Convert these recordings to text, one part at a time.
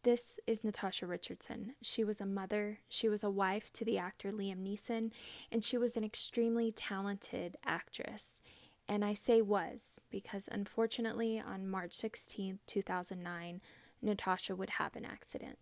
This is Natasha Richardson. She was a mother, she was a wife to the actor Liam Neeson, and she was an extremely talented actress. And I say was because unfortunately on March 16th, 2009, Natasha would have an accident.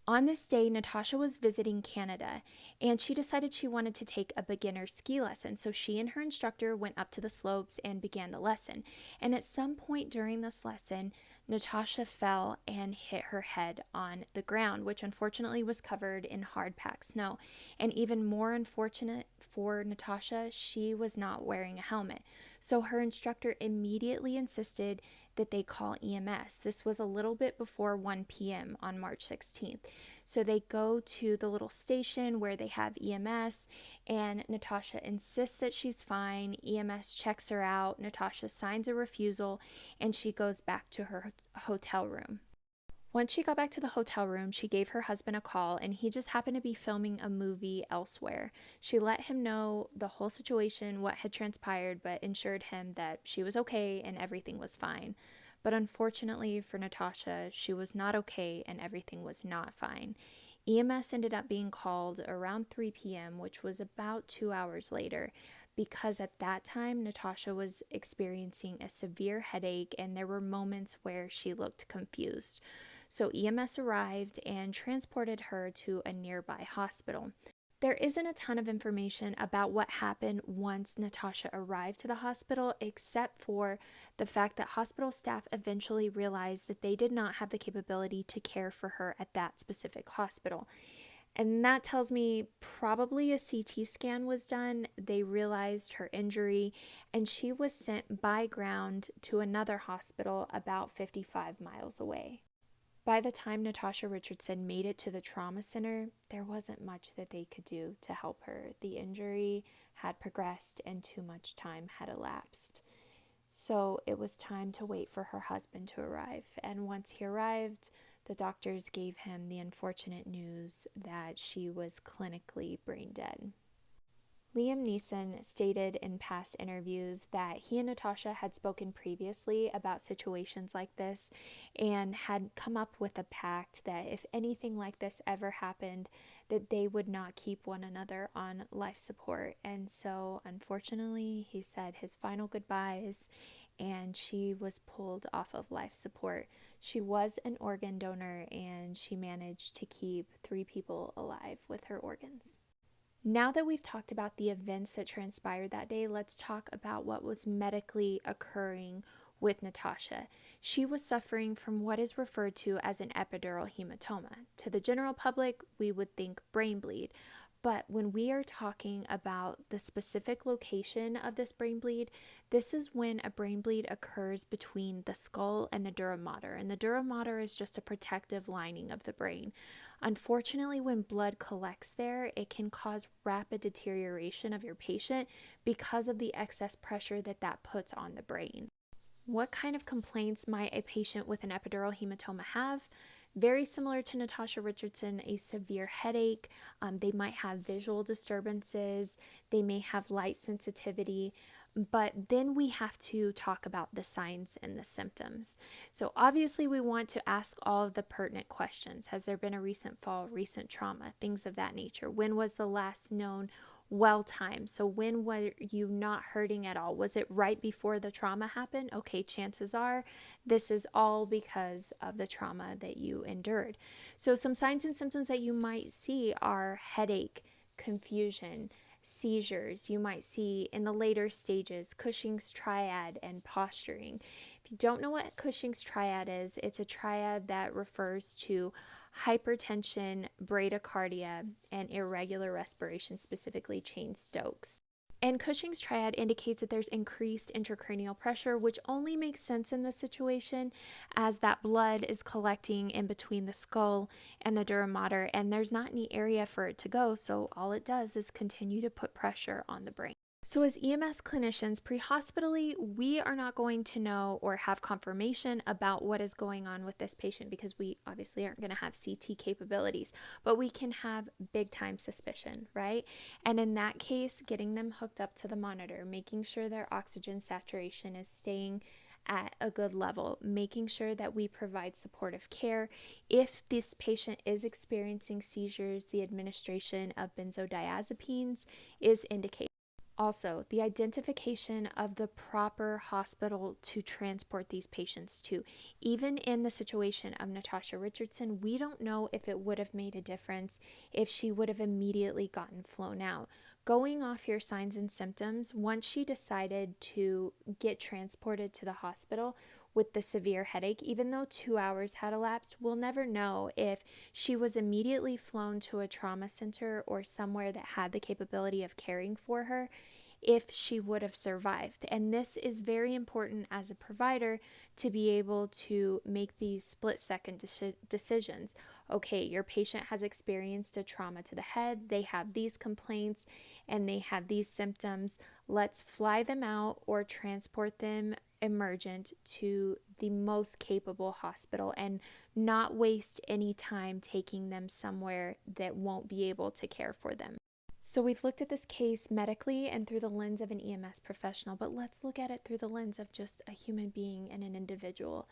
On this day, Natasha was visiting Canada, and she decided she wanted to take a beginner ski lesson. So she and her instructor went up to the slopes and began the lesson. And at some point during this lesson, Natasha fell and hit her head on the ground, which unfortunately was covered in hard packed snow. And even more unfortunate for Natasha, she was not wearing a helmet. So her instructor immediately insisted that they call EMS. This was a little bit before 1 p.m. on March 16th. So they go to the little station where they have EMS, and Natasha insists that she's fine. EMS checks her out. Natasha signs a refusal, and she goes back to her hotel room. Once she got back to the hotel room, she gave her husband a call, and he just happened to be filming a movie elsewhere. She let him know the whole situation, what had transpired, but assured him that she was okay and everything was fine. But unfortunately for Natasha, she was not okay and everything was not fine. EMS ended up being called around 3 p.m., which was about 2 hours later, because at that time Natasha was experiencing a severe headache and there were moments where she looked confused. So EMS arrived and transported her to a nearby hospital. There isn't a ton of information about what happened once Natasha arrived to the hospital, except for the fact that hospital staff eventually realized that they did not have the capability to care for her at that specific hospital. And that tells me probably a CT scan was done. They realized her injury, and she was sent by ground to another hospital about 55 miles away. By the time Natasha Richardson made it to the trauma center, there wasn't much that they could do to help her. The injury had progressed and too much time had elapsed. So it was time to wait for her husband to arrive. And once he arrived, the doctors gave him the unfortunate news that she was clinically brain dead. Liam Neeson stated in past interviews that he and Natasha had spoken previously about situations like this and had come up with a pact that if anything like this ever happened, that they would not keep one another on life support. And so, unfortunately, he said his final goodbyes and she was pulled off of life support. She was an organ donor and she managed to keep 3 people alive with her organs. Now that we've talked about the events that transpired that day, let's talk about what was medically occurring with Natasha. She was suffering from what is referred to as an epidural hematoma. To the general public, we would think brain bleed. But when we are talking about the specific location of this brain bleed, this is when a brain bleed occurs between the skull and the dura mater. And the dura mater is just a protective lining of the brain. Unfortunately, when blood collects there, it can cause rapid deterioration of your patient because of the excess pressure that puts on the brain. What kind of complaints might a patient with an epidural hematoma have? Very similar to Natasha Richardson, a severe headache. They might have visual disturbances. They may have light sensitivity. But then we have to talk about the signs and the symptoms. So obviously we want to ask all of the pertinent questions. Has there been a recent fall, recent trauma, things of that nature? When was the last known well time? So when were you not hurting at all? Was it right before the trauma happened? Okay, chances are this is all because of the trauma that you endured. So some signs and symptoms that you might see are headache, confusion, seizures. You might see in the later stages Cushing's triad and posturing. If you don't know what Cushing's triad is, it's a triad that refers to hypertension, bradycardia, and irregular respiration, specifically Cheyne-Stokes. And Cushing's triad indicates that there's increased intracranial pressure, which only makes sense in this situation as that blood is collecting in between the skull and the dura mater, and there's not any area for it to go, so all it does is continue to put pressure on the brain. So as EMS clinicians, pre-hospitally, we are not going to know or have confirmation about what is going on with this patient because we obviously aren't going to have CT capabilities, but we can have big time suspicion, right? And in that case, getting them hooked up to the monitor, making sure their oxygen saturation is staying at a good level, making sure that we provide supportive care. If this patient is experiencing seizures, the administration of benzodiazepines is indicated. Also, the identification of the proper hospital to transport these patients to. Even in the situation of Natasha Richardson, we don't know if it would have made a difference if she would have immediately gotten flown out. Going off your signs and symptoms, once she decided to get transported to the hospital with the severe headache, even though 2 hours had elapsed, we'll never know if she was immediately flown to a trauma center or somewhere that had the capability of caring for her, if she would have survived. And this is very important as a provider to be able to make these split-second decisions. Okay, your patient has experienced a trauma to the head, they have these complaints, and they have these symptoms. Let's fly them out or transport them emergent to the most capable hospital and not waste any time taking them somewhere that won't be able to care for them. So we've looked at this case medically and through the lens of an EMS professional, but let's look at it through the lens of just a human being and an individual.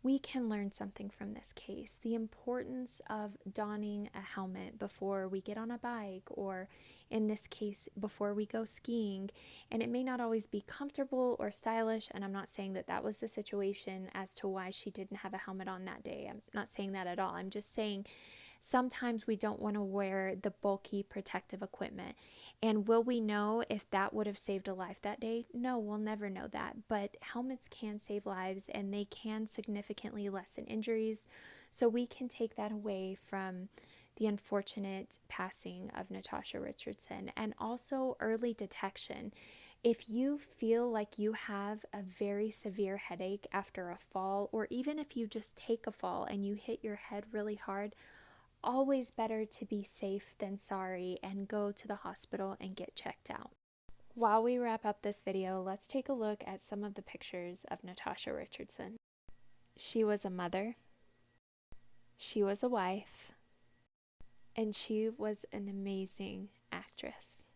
We can learn something from this case. The importance of donning a helmet before we get on a bike, or in this case, before we go skiing. And it may not always be comfortable or stylish, and I'm not saying that that was the situation as to why she didn't have a helmet on that day. I'm not saying that at all. I'm just saying sometimes we don't want to wear the bulky protective equipment. And will we know if that would have saved a life that day? No, we'll never know that. But helmets can save lives, and they can significantly lessen injuries. So we can take that away from the unfortunate passing of Natasha Richardson. And also early detection. If you feel like you have a very severe headache after a fall, or even if you just take a fall and you hit your head really hard, always better to be safe than sorry and go to the hospital and get checked out. While we wrap up this video, let's take a look at some of the pictures of Natasha Richardson. She was a mother, she was a wife, and she was an amazing actress.